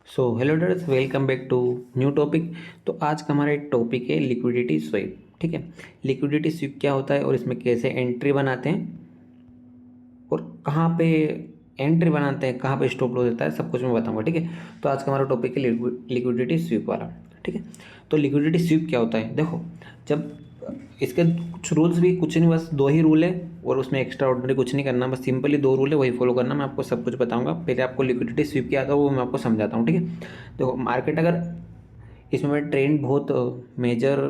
So hello dears, welcome back to new topic. तो आज का हमारा एक टॉपिक है लिक्विडिटी स्वीप। ठीक है, लिक्विडिटी स्वीप क्या होता है और इसमें कैसे एंट्री बनाते हैं और कहाँ पे एंट्री बनाते हैं, कहाँ पे स्टॉप लॉस होता है, सब कुछ मैं बताऊंगा। ठीक है, तो आज का हमारा टॉपिक है लिक्विडिटी स्वीप वाला। ठीक है, तो लिक्विडिटी स्वीप क्या होता है, देखो। जब इसके कुछ रूल्स भी कुछ नहीं, बस दो ही रूल है और उसमें एक्स्ट्रा ऑर्डिनरी कुछ नहीं करना, बस सिंपली दो रूल है, वही फॉलो करना। मैं आपको सब कुछ बताऊंगा। पहले आपको लिक्विडिटी स्वीप क्या आता है वो मैं आपको समझाता हूँ। ठीक है, देखो मार्केट अगर इसमें ट्रेंड बहुत मेजर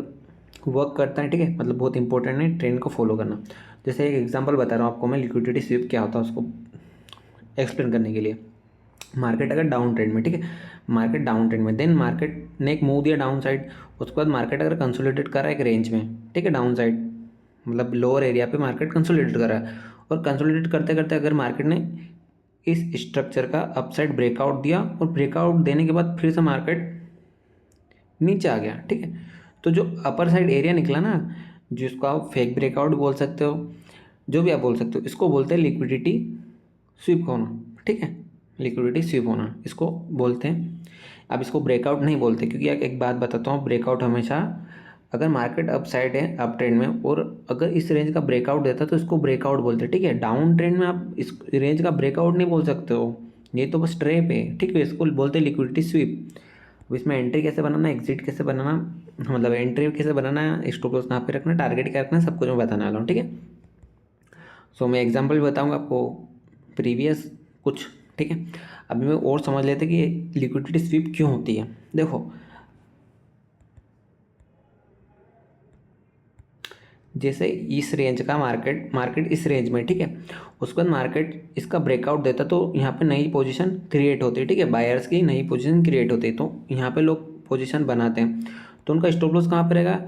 वर्क करता है। ठीक है, मतलब बहुत इंपॉर्टेंट है ट्रेंड को फॉलो करना। जैसे एक एग्जांपल बता रहा हूँ आपको मैं, लिक्विडिटी स्वीप क्या होता है उसको एक्सप्लेन करने के लिए। मार्केट अगर डाउन ट्रेंड में, ठीक है, मार्केट डाउन ट्रेंड में, देन मार्केट ने एक मूव दिया डाउन साइड। उसके बाद मार्केट अगर कंसोलिडेट कर रहा है एक रेंज में, ठीक है, डाउन साइड मतलब लोअर एरिया पे मार्केट कंसोलिडेट कर रहा है, और कंसोलिडेट करते करते अगर मार्केट ने इस स्ट्रक्चर का अपसाइड ब्रेकआउट दिया और ब्रेकआउट देने के बाद फिर से मार्केट नीचे आ गया। ठीक है, तो जो अपर साइड एरिया निकला ना, जिसको आप फेक ब्रेकआउट बोल सकते हो, जो भी आप बोल सकते हो, इसको बोलते हैं लिक्विडिटी स्वीप होना। ठीक है, लिक्विडिटी स्वीप होना इसको बोलते हैं। अब इसको ब्रेकआउट नहीं बोलते, क्योंकि एक बात बताता हूँ, ब्रेकआउट हमेशा अगर मार्केट अप साइड है, अप ट्रेंड में, और अगर इस रेंज का ब्रेकआउट देता है तो इसको ब्रेकआउट बोलते हैं। ठीक है, डाउन ट्रेंड में आप इस रेंज का ब्रेकआउट नहीं बोल सकते हो, ये तो बस ट्रेप है। ठीक है, इसको बोलते हैं लिक्विडिटी स्वीप। अब इसमें एंट्री कैसे बनाना, एग्जिट कैसे बनाना, मतलब एंट्री कैसे बनाना, स्टॉप लॉस कहाँ पे रखना, टारगेट क्या रखना, सब कुछ मैं बताने वाला हूँ। ठीक है, सो मैं एग्जांपल भी बताऊंगा आपको प्रीवियस कुछ। ठीक है, अभी मैं और समझ लेते कि लिक्विडिटी स्वीप क्यों होती है। देखो, जैसे इस रेंज का मार्केट इस रेंज में, ठीक है, उसके बाद मार्केट इसका ब्रेकआउट देता तो यहाँ पे नई पोजीशन क्रिएट होती है। ठीक है, बायर्स की नई पोजीशन क्रिएट होती है, तो यहाँ पे लोग पोजीशन बनाते हैं, तो उनका स्टॉप लॉस कहाँ पे रहेगा,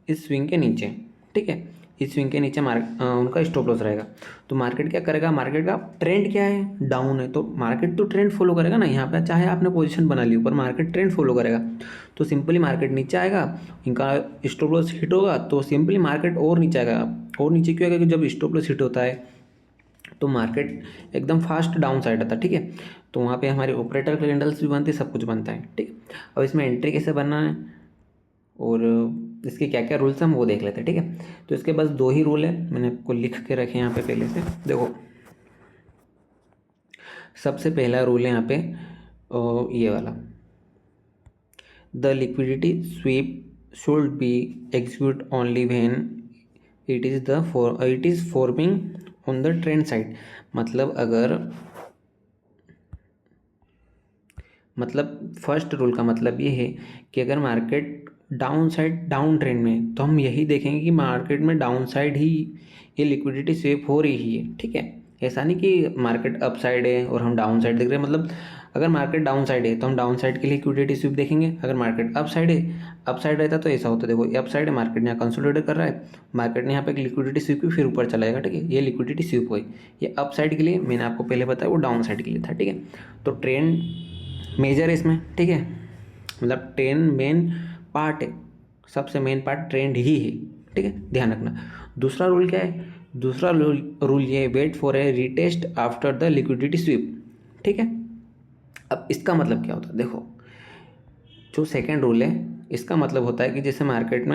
इस स्विंग के नीचे। ठीक है, इस स्विंग के नीचे उनका स्टॉप लॉस रहेगा। तो मार्केट क्या करेगा, मार्केट का ट्रेंड क्या है, डाउन है, तो मार्केट तो ट्रेंड फॉलो करेगा ना। यहाँ पे चाहे आपने पोजीशन बना ली ऊपर, मार्केट ट्रेंड फॉलो करेगा, तो सिंपली मार्केट नीचे आएगा, इनका स्टॉप लॉस हिट होगा तो सिंपली मार्केट और नीचे आएगा। और नीचे क्यों आएगा, कि जब स्टॉप लॉस हिट होता है तो मार्केट एकदम फास्ट डाउन साइड आता है। ठीक है, तो वहाँ पे हमारे ऑपरेटर कैंडल्स भी बनते हैं, सब कुछ बनता है। ठीक है, अब इसमें एंट्री कैसे बनना है और इसके क्या क्या रूल्स हैं हम वो देख लेते हैं। ठीक है, तो इसके बस दो ही रूल है, मैंने आपको लिख के रखे यहाँ पे पहले से। देखो, सबसे पहला रूल है यहाँ पे ये वाला, the liquidity SVEEP should be execute only when it is forming on the trend side. मतलब फर्स्ट रूल का मतलब ये है कि अगर market down side down trend में, तो हम यही देखेंगे कि मार्केट में डाउन साइड ही ये लिक्विडिटी स्वीप हो रही है। ठीक है, ऐसा नहीं कि मार्केट अप साइड है और हम डाउन साइड देख रहे हैं। मतलब अगर मार्केट डाउन साइड है तो हम डाउन साइड के लिए लिक्विडिटी स्वीप देखेंगे। अगर मार्केट अप साइड है, अप साइड रहता तो ऐसा होता, देखो ये अप साइड है, मार्केट ने यहाँ कंसोलिडेट कर रहा है, मार्केट ने यहाँ पे एक लिक्विडिटी स्वीप की, फिर ऊपर चला जाएगा। ठीक है, ये लिक्विडिटी स्वीप हुई। ये अप साइड के लिए मैंने आपको पहले बताया, वो डाउन साइड के लिए था। ठीक है, तो ट्रेंड मेजर है इसमें। ठीक है, मतलब ट्रेंड मेन पार्ट है, सबसे मेन पार्ट ट्रेंड ही है। ठीक है, ध्यान रखना। दूसरा रूल क्या है, दूसरा रूल ये है, wait for a retest after the liquidity sweep. ठीक है, अब इसका मतलब क्या होता है, देखो जो सेकेंड रूल है इसका मतलब होता है कि जैसे मार्केट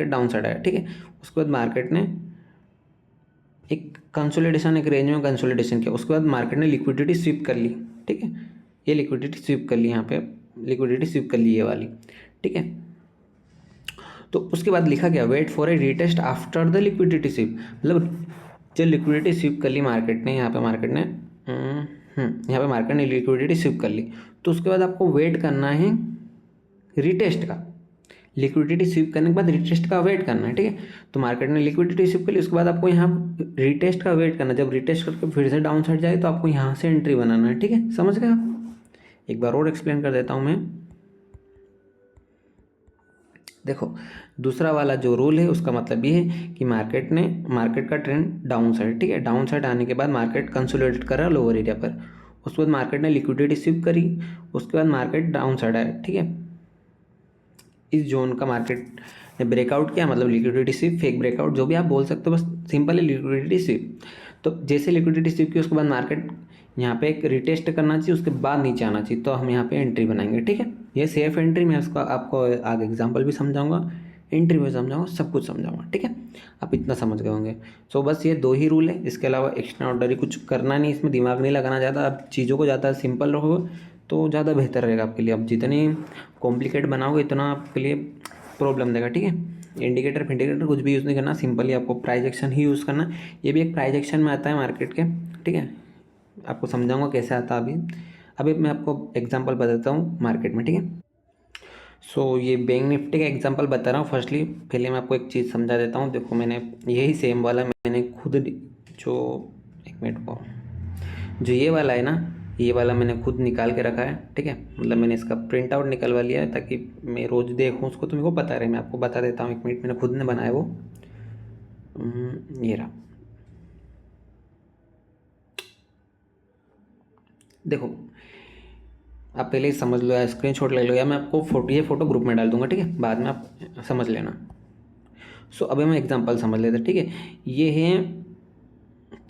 डाउन साइड आया, ठीक है, उसके बाद मार्केट ने एक कंसोलिडेशन, एक रेंज में कंसोलिडेशन किया, उसके बाद मार्केट ने लिक्विडिटी स्वीप कर ली। ठीक है, ये लिक्विडिटी स्वीप कर ली, यहाँ पे लिक्विडिटी स्वीप कर ली ये वाली। ठीक है, तो उसके बाद लिखा गया, wait for a retest after the liquidity sweep. मतलब जब लिक्विडिटी स्वीप कर ली मार्केट ने, यहाँ पे मार्केट ने लिक्विडिटी स्वीप कर ली, तो उसके बाद आपको वेट करना है रिटेस्ट का। लिक्विडिटी स्वीप करने के बाद रिटेस्ट का वेट करना है। ठीक है, तो मार्केट ने लिक्विडिटी स्वीप कर ली, उसके बाद आपको यहाँ रिटेस्ट का वेट करना है। जब रिटेस्ट करके फिर से डाउन साइड जाए तो आपको यहाँ से एंट्री बनाना है। ठीक है, समझ गए आप। एक बार और एक्सप्लेन कर देता हूँ मैं। देखो, दूसरा वाला जो रूल है उसका मतलब ये है कि मार्केट का ट्रेंड डाउन साइड, ठीक है, डाउन साइड आने के बाद मार्केट कंसोलिडेट कर रहा है लोअर एरिया पर, उसके बाद मार्केट ने लिक्विडिटी स्वीप करी, उसके बाद मार्केट डाउन साइड आया। ठीक है, इस जोन का मार्केट ने ब्रेकआउट किया, मतलब लिक्विडिटी स्वीप, फेक ब्रेकआउट, जो भी आप बोल सकते हो, बस सिंपल है लिक्विडिटी स्वीप। तो जैसे लिक्विडिटी स्वीप की उसके बाद मार्केट यहाँ पे एक रिटेस्ट करना चाहिए, उसके बाद नीचे आना चाहिए, तो हम यहाँ पे एंट्री बनाएंगे। ठीक है, ये सेफ एंट्री मैं उसका आपको आगे एग्जांपल भी समझाऊंगा, एंट्री भी समझाऊंगा, सब कुछ समझाऊंगा। ठीक है, आप इतना समझ गए होंगे। सो बस ये 2 ही रूल है, इसके अलावा एक्स्ट्रा ऑर्डनरी कुछ करना नहीं, इसमें दिमाग नहीं लगाना ज़्यादा। आप चीज़ों को ज़्यादा सिंपल रखोगे तो ज़्यादा बेहतर रहेगा आपके लिए। आप जितनी कॉम्प्लिकेट बनाओगे इतना आपके लिए प्रॉब्लम देगा। ठीक है, इंडिकेटर फिंडिकेटर कुछ भी यूज़ नहीं करना, सिंपली आपको प्राइस एक्शन ही यूज़ करना। ये भी एक प्राइस एक्शन में आता है मार्केट के। ठीक है, आपको समझाऊंगा कैसे आता है अभी मैं आपको एग्जांपल बताता हूँ मार्केट में। ठीक है, सो ये बैंक निफ्टी का एग्जांपल बता रहा हूँ। फर्स्टली पहले मैं आपको एक चीज़ समझा देता हूँ। देखो, मैंने यही सेम वाला मैंने खुद जो एक मिनट को जो ये वाला है ना, ये वाला मैंने खुद निकाल के रखा है। ठीक है, मतलब मैंने इसका प्रिंट आउट निकलवा लिया है ताकि मैं रोज़ देखूँ उसको, तो मेरे को पता रहे। मैं आपको बता देता हूँ, 1 मिनट, मैंने खुद ने बनाया वो। ये रहा, देखो आप पहले ही समझ लो या स्क्रीनशॉट ले लो, या मैं आपको ये फ़ोटो ग्रुप में डाल दूंगा। ठीक है, बाद में आप समझ लेना। सो अभी हम एग्जांपल समझ लेते हैं। ठीक है, ये है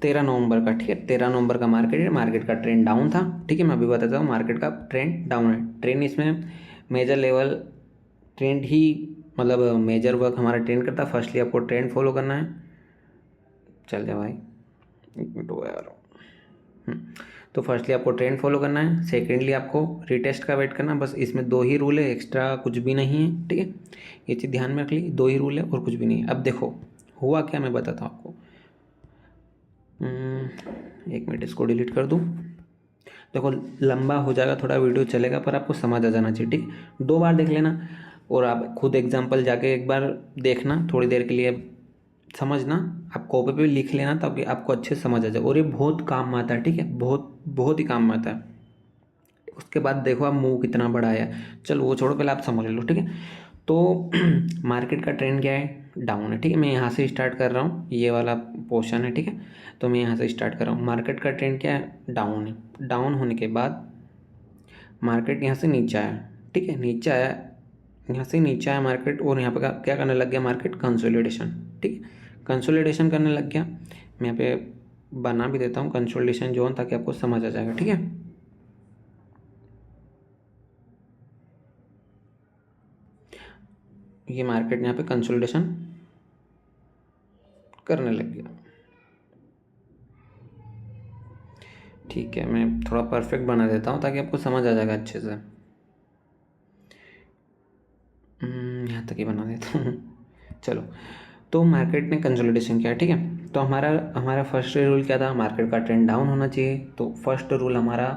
13 नवंबर का। ठीक है, 13 नवंबर का मार्केट है, मार्केट का ट्रेंड डाउन था। ठीक है, मैं अभी बताता हूँ मार्केट का ट्रेंड डाउन है। ट्रेंड इसमें मेजर लेवल ट्रेंड ही, मतलब मेजर वर्क हमारा ट्रेंड करता है। फर्स्टली आपको ट्रेंड फॉलो करना है। चल जाए भाई, 1 मिनट हो गया यार। तो फर्स्टली आपको ट्रेंड फॉलो करना है, सेकेंडली आपको रिटेस्ट का वेट करना। बस इसमें 2 ही रूल है, एक्स्ट्रा कुछ भी नहीं है। ठीक है, ये चीज़ ध्यान में रख ली, 2 ही रूल है और कुछ भी नहीं है। अब देखो हुआ क्या, मैं बताता हूँ आपको। 1 मिनट, इसको डिलीट कर दूँ। देखो लंबा हो जाएगा थोड़ा, वीडियो चलेगा पर आपको समझ आ जाना चाहिए। ठीक, 2 बार देख लेना और आप खुद एग्जाम्पल जाके एक बार देखना, थोड़ी देर के लिए समझना। आप कॉपी पे लिख लेना ताकि आपको अच्छे से समझ आ जाए, और ये बहुत काम में आता है। ठीक है, बहुत बहुत ही काम में आता है। उसके बाद देखो आप मुंह कितना बड़ा है, चलो वो छोड़ो, पहले आप समझ लो। ठीक है, तो मार्केट का ट्रेंड क्या है, डाउन है। ठीक है, मैं यहाँ से स्टार्ट कर रहा हूँ, ये वाला पोर्शन है। ठीक है, तो मैं यहाँ से स्टार्ट कर रहा हूँ। मार्केट का ट्रेंड क्या है, डाउन है। डाउन होने के बाद मार्केट यहाँ से नीचे आया। ठीक है, नीचे आया, यहाँ से नीचे आया मार्केट, और यहाँ पे क्या करने लग गया मार्केट, कंसोलिडेशन। ठीक है, कंसोलिडेशन करने लग गया। मैं यहाँ पे बना भी देता हूँ कंसोलिडेशन जोन, ताकि आपको समझ आ जाएगा। ठीक है, ये मार्केट यहाँ पे कंसोलिडेशन करने लग गया। ठीक है, मैं थोड़ा परफेक्ट बना देता हूँ ताकि आपको समझ आ जाएगा अच्छे से। यहाँ तक ही बना देता हूँ। चलो, तो मार्केट ने कंसोलिडेशन किया। ठीक है, तो हमारा हमारा फर्स्ट रूल क्या था, मार्केट का ट्रेंड डाउन होना चाहिए। तो फर्स्ट रूल हमारा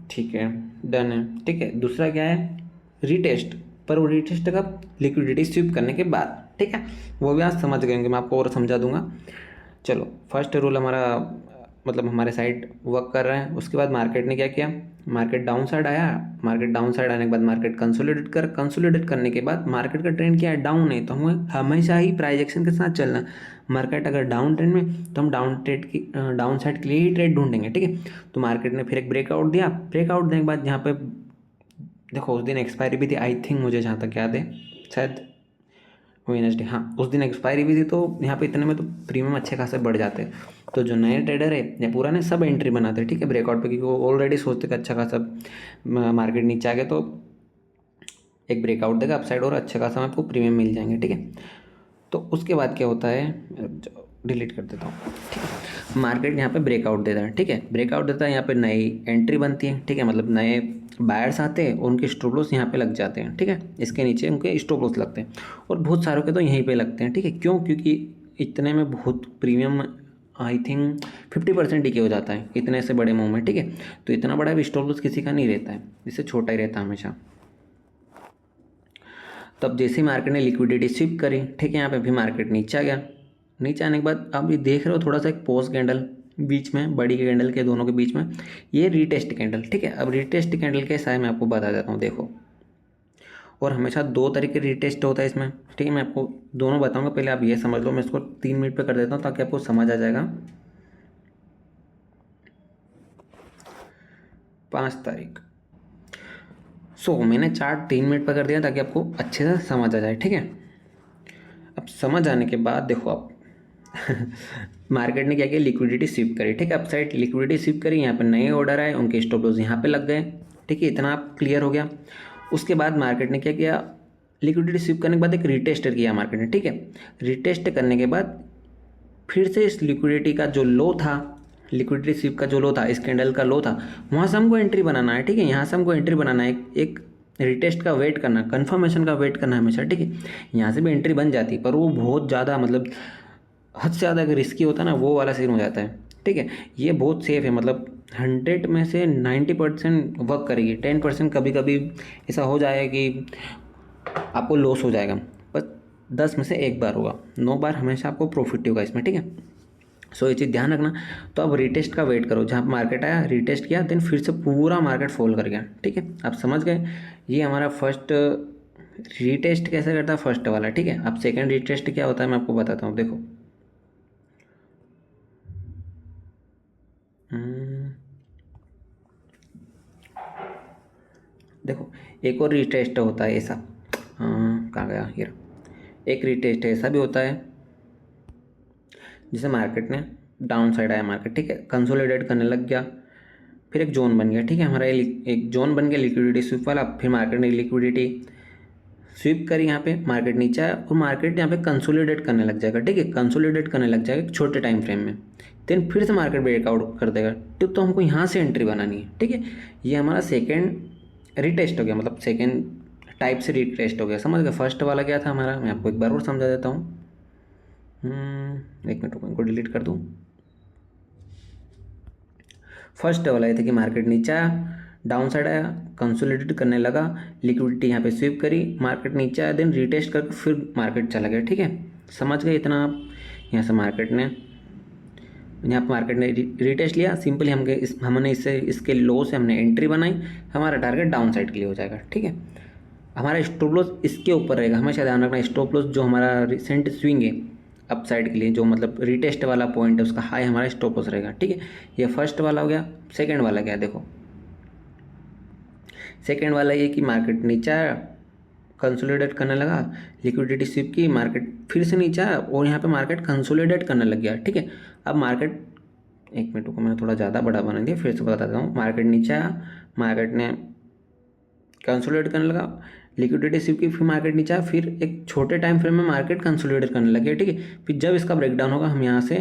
ठीक है, डन है। ठीक है, दूसरा क्या है, रीटेस्ट। पर वो रीटेस्ट कब, लिक्विडिटी स्वीप करने के बाद। ठीक है, वो भी आज समझ गए होंगे, मैं आपको और समझा दूंगा। चलो, फर्स्ट रूल हमारा मतलब हमारे साइड वर्क कर रहा है। उसके बाद मार्केट ने क्या किया, मार्केट डाउन साइड आया। मार्केट डाउन साइड आने के बाद मार्केट कंसोलिडेट करने के बाद मार्केट का ट्रेंड क्या है, डाउन है। तो हमें हमेशा ही प्राइस एक्शन के साथ चलना। मार्केट अगर डाउन ट्रेंड में, तो हम डाउन साइड के लिए ही ट्रेड ढूंढेंगे। ठीक है, तो मार्केट ने फिर एक ब्रेकआउट दिया। ब्रेकआउट देने के बाद यहाँ पे देखो, उस दिन एक्सपायरी भी थी आई थिंक, मुझे जहाँ तक याद है, शायद वेडनेसडे, हाँ उस दिन एक्सपायरी भी थी। तो यहाँ पे इतने में तो प्रीमियम अच्छे खासे बढ़ जाते हैं। तो जो नए ट्रेडर है या पुराने, सब एंट्री बनाते हैं। ठीक है, ब्रेकआउट पे, क्योंकि वो ऑलरेडी सोचते कि अच्छा खासा मार्केट नीचे आ गया, तो एक ब्रेकआउट देगा अपसाइड और अच्छे खासा आपको प्रीमियम मिल जाएंगे। ठीक है, तो उसके बाद क्या होता है, डिलीट कर देता हूँ। ठीक है, मार्केट यहाँ पे ब्रेकआउट देता है। ठीक है, ब्रेकआउट देता है, यहाँ पे नई एंट्री बनती है। ठीक है, मतलब नए बायर्स आते हैं, उनके स्टॉप लॉस यहाँ पे लग जाते हैं। ठीक है, इसके नीचे उनके स्टॉप लॉस लगते हैं, और बहुत सारों के तो यहीं पे लगते हैं। ठीक है, क्यों, क्योंकि इतने में बहुत प्रीमियम आई थिंक 50% डीके हो जाता है इतने से बड़े मूव में। ठीक है, तो इतना बड़ा भी स्टॉप लॉस किसी का नहीं रहता है, इससे छोटा ही रहता है हमेशा। तब जैसे ही मार्केट ने लिक्विडिटी स्विप करी, ठीक है, यहाँ पे भी मार्केट नीचे आ गया। नीचे आने के बाद आप ये देख रहे हो थोड़ा सा एक पोस्ट कैंडल बीच में, बड़ी कैंडल के दोनों के बीच में, ये रीटेस्ट कैंडल। ठीक है, अब रीटेस्ट कैंडल कैसा है मैं आपको बता देता हूँ, देखो। और हमेशा 2 तरीके रीटेस्ट होता है इसमें। ठीक है, मैं आपको दोनों बताऊँगा, पहले आप ये समझ लो। मैं इसको 3 मिनट पर कर देता हूँ ताकि आपको समझ आ जाएगा। 5 तारीख, मैंने चार्ट 3 मिनट पर कर दिया ताकि आपको अच्छे से समझ आ जाए। ठीक है, अब समझ आने के बाद देखो आप मार्केट ने क्या किया, लिक्विडिटी स्वीप करी, ठीक है, अपसाइड लिक्विडिटी स्वीप करी, यहाँ पर नए ऑर्डर आए, उनके स्टॉप लॉस यहाँ पे लग गए, ठीक है, इतना आप क्लियर हो गया। उसके बाद मार्केट ने क्या किया, लिक्विडिटी स्वीप करने के बाद एक रिटेस्ट किया मार्केट ने, ठीक है, रिटेस्ट करने के बाद फिर से इस लिक्विडिटी का जो लो था, लिक्विडिटी स्वीप का जो लो था, इस कैंडल का लो था, वहाँ से हमको एंट्री बनाना है, ठीक है, यहाँ से हमको एंट्री बनाना है, एक रिटेस्ट का वेट करना, कंफर्मेशन का वेट करना है हमेशा, ठीक है। यहाँ से भी एंट्री बन जाती है पर वो बहुत ज़्यादा मतलब हद से ज़्यादा अगर रिस्की होता है ना, वो वाला सीन हो जाता है, ठीक है। ये बहुत सेफ है, मतलब 100 में से 90% वर्क करेगी, 10% कभी कभी ऐसा हो जाए कि आपको लॉस हो जाएगा, बस 10 में से एक बार होगा, 9 बार हमेशा आपको प्रॉफिट होगा इसमें, ठीक है। सो ये चीज़ ध्यान रखना। तो अब रिटेस्ट का वेट करो, जहाँ मार्केट आया रिटेस्ट किया, देन फिर से पूरा मार्केट फॉल कर गया, ठीक है, आप समझ गए। ये हमारा फर्स्ट रिटेस्ट कैसे करता है, फर्स्ट वाला, ठीक है। अब सेकंड रिटेस्ट क्या होता है मैं आपको बताता हूँ, देखो देखो एक और रिटेस्ट होता है ऐसा, कहाँ गया ये, एक रिटेस्ट ऐसा भी होता है जिसे मार्केट ने डाउन साइड आया मार्केट, ठीक है, कंसोलिडेट करने लग गया, फिर एक जोन बन गया, ठीक है, हमारा एक जोन बन गया लिक्विडिटी स्विप वाला। फिर मार्केट ने लिक्विडिटी स्विप करी, यहाँ पे मार्केट नीचे आया और मार्केट यहाँ पे कंसोलिडेट करने लग जाएगा, ठीक है, कंसोलिडेट करने लग जाएगा एक छोटे टाइम फ्रेम में, देन फिर से मार्केट ब्रेकआउट कर देगा, तो हमको यहाँ से एंट्री बनानी है, ठीक है। ये हमारा सेकेंड रिटेस्ट हो गया, मतलब सेकेंड टाइप से रिटेस्ट हो गया, समझ गए। फर्स्ट वाला क्या था हमारा, मैं आपको एक बार और समझा देता हूँ, एक मिनट रुको, इनको डिलीट कर दूँ। फर्स्ट वाला ये था कि मार्केट नीचे आया, डाउन साइड आया, कंसोलिडेट करने लगा, लिक्विडिटी यहाँ पे स्वीप करी, मार्केट नीचे आया, देन रिटेस्ट करके फिर मार्केट चला गया, ठीक है, समझ गए इतना आप। यहाँ से मार्केट ने रिटेस्ट लिया, सिंपली हमने इससे इसके लो से हमने एंट्री बनाई, हमारा टारगेट डाउन साइड के लिए हो जाएगा, ठीक है। हमारा स्टॉप लॉस इसके ऊपर रहेगा, हमेशा ध्यान रखना, स्टॉप लॉस जो हमारा रिसेंट स्विंग है अप साइड के लिए, जो मतलब रिटेस्ट वाला पॉइंट है उसका हाई हमारा स्टॉप लॉस रहेगा, ठीक है। ये फर्स्ट वाला हो गया। सेकंड वाला क्या, देखो सेकंड वाला ये कि मार्केट नीचे आया, कंसोलिडेट करने लगा, लिक्विडिटी स्वीप की, मार्केट फिर से नीचे आया और यहाँ पे मार्केट कंसोलिडेट करने लग गया, ठीक है। अब मार्केट, एक मिनट को मैंने थोड़ा ज़्यादा बड़ा बना दिया, फिर से बताता हूँ। मार्केट नीचे आया, मार्केट ने कंसोलिडेट करने लगा, लिक्विडिटी स्वीप की, फिर मार्केट नीचे आया, फिर एक छोटे टाइम फ्रेम में मार्केट कंसोलिडेट करने लग गया, ठीक है। फिर जब इसका ब्रेकडाउन होगा हम यहाँ से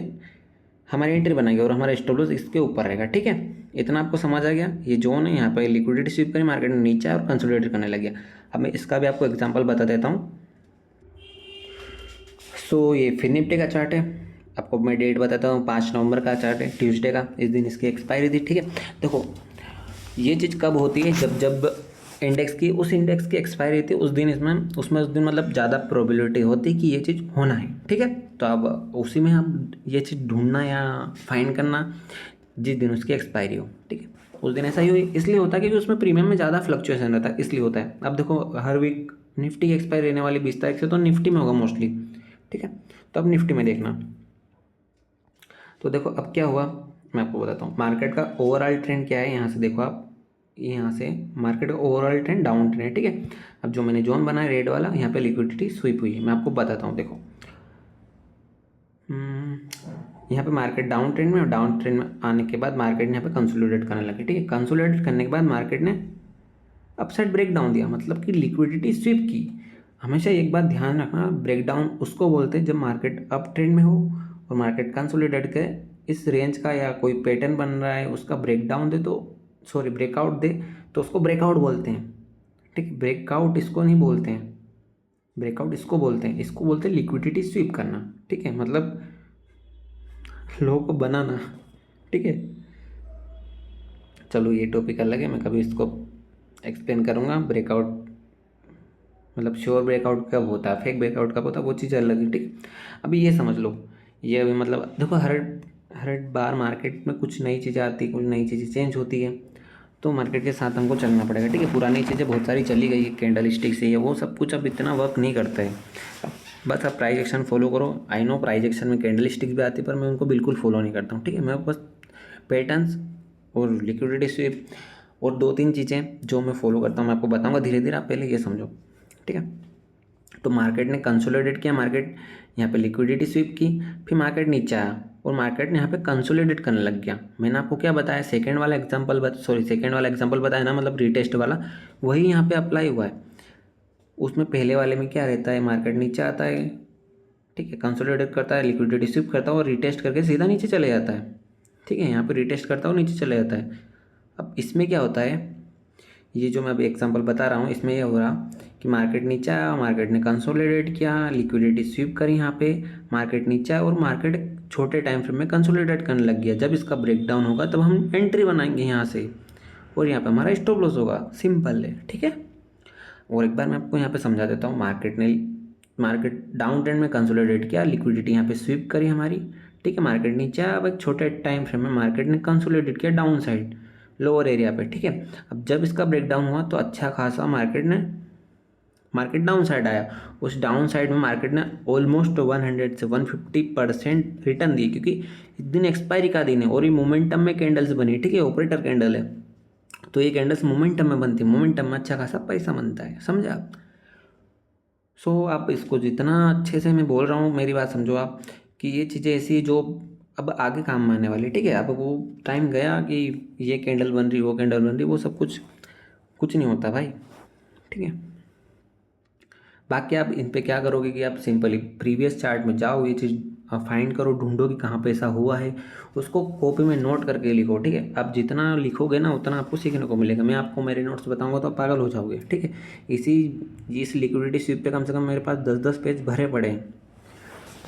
हमारी एंट्री बनाएंगे और हमारा स्टॉप लॉस इसके ऊपर रहेगा, ठीक है। इतना आपको समझ आ गया। ये जोन है, यहाँ पर लिक्विडिटी स्वीप करी, मार्केट नीचे आया और कंसोलिडेट करने लग गया। अब मैं इसका भी आपको एग्जांपल बता देता हूँ। सो ये फिर निफ्टी का चार्ट है, आपको मैं डेट बताता हूँ, 5 नवंबर का चार्ट है, ट्यूसडे का, इस दिन इसकी एक्सपायरी थी, ठीक है। देखो ये चीज़ कब होती है, जब जब इंडेक्स की एक्सपायरी थी उस दिन उस दिन मतलब ज़्यादा प्रोबेबिलिटी होती कि ये चीज़ होना है, ठीक है। तो अब उसी में हम ये चीज़ ढूंढना या फाइंड करना जिस दिन उसकी एक्सपायरी हो, ठीक है, उस दिन ऐसा ही हुई। इसलिए होता है क्योंकि उसमें प्रीमियम में ज़्यादा फ्लक्चुएशन रहता है, इसलिए होता है। अब देखो हर वीक निफ्टी की एक्सपायरी रहने वाली 20 तारीख से, तो निफ्टी में होगा मोस्टली, ठीक है। तो अब निफ्टी में देखना, तो देखो अब क्या हुआ मैं आपको बताता हूँ। मार्केट का ओवरऑल ट्रेंड क्या है, यहाँ से देखो आप, यहाँ से मार्केट का ओवरऑल ट्रेंड डाउन ट्रेंड है, ठीक है। अब जो मैंने जोन बनाया रेड वाला, यहाँ पे लिक्विडिटी स्वीप हुई है, मैं आपको बताता हूँ। देखो यहाँ पे मार्केट डाउन ट्रेंड में, डाउन ट्रेंड में आने के बाद मार्केट ने यहाँ पे कंसोलिडेट करने लगी, ठीक है। कंसोलिडेट करने के बाद मार्केट ने अपसाइड ब्रेक डाउन दिया, मतलब कि लिक्विडिटी स्वीप की। हमेशा एक बात ध्यान रखना, ब्रेक डाउन उसको बोलते हैं जब मार्केट अप ट्रेंड में हो और मार्केट कंसोलिडेट के इस रेंज का या कोई पैटर्न बन रहा है उसका ब्रेक डाउन दे, तो सॉरी ब्रेकआउट दे, तो उसको ब्रेकआउट बोलते हैं, ठीक है। ब्रेकआउट इसको नहीं बोलते हैं, ब्रेकआउट इसको बोलते हैं, इसको बोलते हैं लिक्विडिटी स्वीप करना, ठीक है, मतलब लो को बनाना, ठीक है। चलो ये टॉपिक अलग है, मैं कभी इसको एक्सप्लेन करूँगा। ब्रेकआउट मतलब श्योर ब्रेकआउट कब होता है, फेक ब्रेकआउट कब होता है, वो चीज़ अलग है, ठीक। अभी ये समझ लो, ये अभी मतलब देखो हर बार मार्केट में कुछ नई चीज़ें आती है, कुछ नई चीज़ें चेंज होती है, तो मार्केट के साथ हमको चलना पड़ेगा, ठीक है। पुरानी चीज़ें बहुत सारी चली गई है, कैंडल स्टिक से, ये वो सब कुछ अब इतना वर्क नहीं करता है। बस आप प्राइस एक्शन फॉलो करो। आई नो प्राइस एक्शन में कैंडल स्टिक भी आती है, पर मैं उनको बिल्कुल फॉलो नहीं करता हूँ, ठीक है। मैं बस पैटर्न्स और लिक्विडिटी स्वीप और 2-3 चीज़ें जो मैं फॉलो करता हूँ मैं आपको बताऊँगा धीरे धीरे, आप पहले ये समझो, ठीक है। तो मार्केट ने कंसोलिडेट किया, मार्केट यहाँ पे लिक्विडिटी स्वीप की, फिर मार्केट नीचे आया और मार्केट ने यहाँ पे कंसोलिडेट करने लग गया। मैंने आपको क्या बताया, सेकंड वाला एग्जांपल बताया ना, मतलब रीटेस्ट वाला, वही यहाँ पे अप्लाई हुआ है। उसमें पहले वाले में क्या रहता है, मार्केट नीचे आता है, ठीक है, कंसोलिडेट करता है, लिक्विडिटी स्वीप करता है और रिटेस्ट करके सीधा नीचे चले जाता है, ठीक है, यहाँ पे रिटेस्ट करता है और नीचे चले जाता है। अब इसमें क्या होता है, ये जो मैं अभी एग्जांपल बता रहा हूँ, इसमें ये हो रहा कि मार्केट नीचे आया, मार्केट ने कंसोलिडेट किया, लिक्विडिटी स्वीप करी यहाँ पे, मार्केट नीचे आया और मार्केट छोटे टाइम फ्रेम में कंसोलिडेट करने लग गया। जब इसका ब्रेकडाउन होगा तब हम एंट्री बनाएंगे यहाँ से और यहाँ पे हमारा स्टॉप लॉस होगा, सिंपल है, ठीक है। और एक बार मैं आपको यहाँ पे समझा देता हूँ, मार्केट डाउन ट्रेंड में कंसोलिडेट किया, लिक्विडिटी यहाँ पे स्वीप करी हमारी, ठीक है, मार्केट नीचे आया। अब एक छोटे टाइम फ्रेम में मार्केट ने कंसोलिडेट किया डाउन साइड, लोअर एरिया पे, ठीक है। अब जब इसका ब्रेकडाउन हुआ तो अच्छा खासा मार्केट डाउन साइड आया। उस डाउन साइड में मार्केट ने ऑलमोस्ट 100 से 150% रिटर्न दिए, क्योंकि इस दिन एक्सपायरी का दिन है और ये मोमेंटम में कैंडल्स बनी, ठीक है, ऑपरेटर कैंडल है, तो ये कैंडल्स मोमेंटम में बनती है, मोमेंटम में अच्छा खासा पैसा बनता है, समझा आप। सो आप इसको जितना अच्छे से मैं बोल रहा हूँ, मेरी बात समझो आप, कि ये चीज़ें ऐसी है जो अब आगे काम में आने वाली, ठीक है। अब वो टाइम गया कि ये कैंडल बन रही, वो कैंडल बन रही, वो सब कुछ नहीं होता भाई, ठीक है। बाकी आप इन पे क्या करोगे कि आप सिंपली प्रीवियस चार्ट में जाओ, ये चीज़ फाइंड करो, ढूंढो कि कहाँ पे ऐसा हुआ है, उसको कॉपी में नोट करके लिखो, ठीक है। आप जितना लिखोगे ना उतना आपको सीखने को मिलेगा। मैं आपको मेरे नोट्स बताऊंगा तो आप पागल हो जाओगे, ठीक है। इस लिक्विडिटी स्वीप पे कम से कम मेरे पास 10-10 पेज भरे पड़े हैं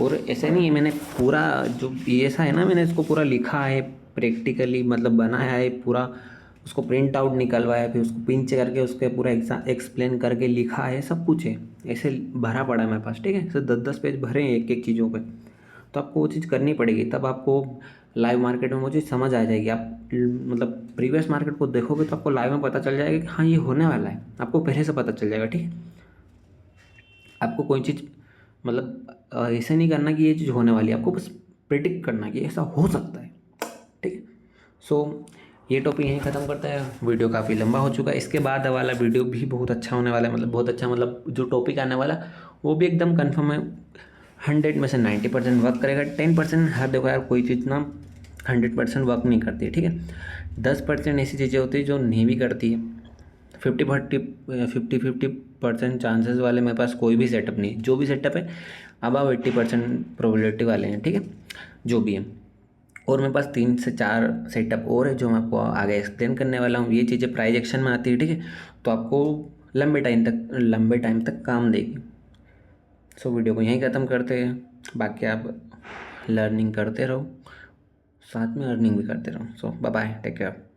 और ऐसे नहीं है, मैंने पूरा जो ये ऐसा है ना, मैंने इसको पूरा लिखा है प्रैक्टिकली, मतलब बनाया है पूरा, उसको प्रिंट आउट निकलवाया, फिर उसको पिंच करके उसके पूरा एक्सप्लेन करके लिखा है, सब कुछ है, ऐसे भरा पड़ा है मेरे पास, ठीक है। ऐसे 10-10 पेज भरे हैं एक एक चीज़ों पे, तो आपको वो चीज़ करनी पड़ेगी, तब आपको लाइव मार्केट में वो चीज़ समझ आ जाएगी। आप मतलब प्रीवियस मार्केट को देखोगे तो आपको लाइव में पता चल जाएगा कि हाँ ये होने वाला है, आपको पहले से पता चल जाएगा, ठीक है। आपको कोई चीज़ मतलब ऐसे नहीं करना कि ये चीज़ होने वाली है, आपको बस प्रिडिक्ट करना कि ऐसा हो सकता है, ठीक है। सो ये टॉपिक यहीं ख़त्म करता है, वीडियो काफ़ी लंबा हो चुका है। इसके बाद वाला वीडियो भी बहुत अच्छा होने वाला है, मतलब बहुत अच्छा, मतलब जो टॉपिक आने वाला वो भी एकदम कन्फर्म है, 100 में से 90% वर्क करेगा, 10% हर, देखो यार कोई चीज़ ना 100% वर्क नहीं करती है, ठीक है। 10% ऐसी चीज़ें होती है जो नहीं भी करती है। 50% चांसेस वाले मेरे पास कोई भी सेटअप नहीं, जो भी सेटअप है अबाव 80% प्रोबेबिलिटी वाले हैं, ठीक है, जो भी है। और मेरे पास 3 से 4 सेटअप और है जो मैं आपको आगे एक्सप्लेन करने वाला हूँ। ये चीज़ें प्राइज एक्शन में आती है, ठीक है, तो आपको लंबे टाइम तक काम देगी। सो वीडियो को यहीं ख़त्म करते हैं, बाकी आप लर्निंग करते रहो, साथ में अर्निंग भी करते रहो। सो बाय बाय, टेक केयर।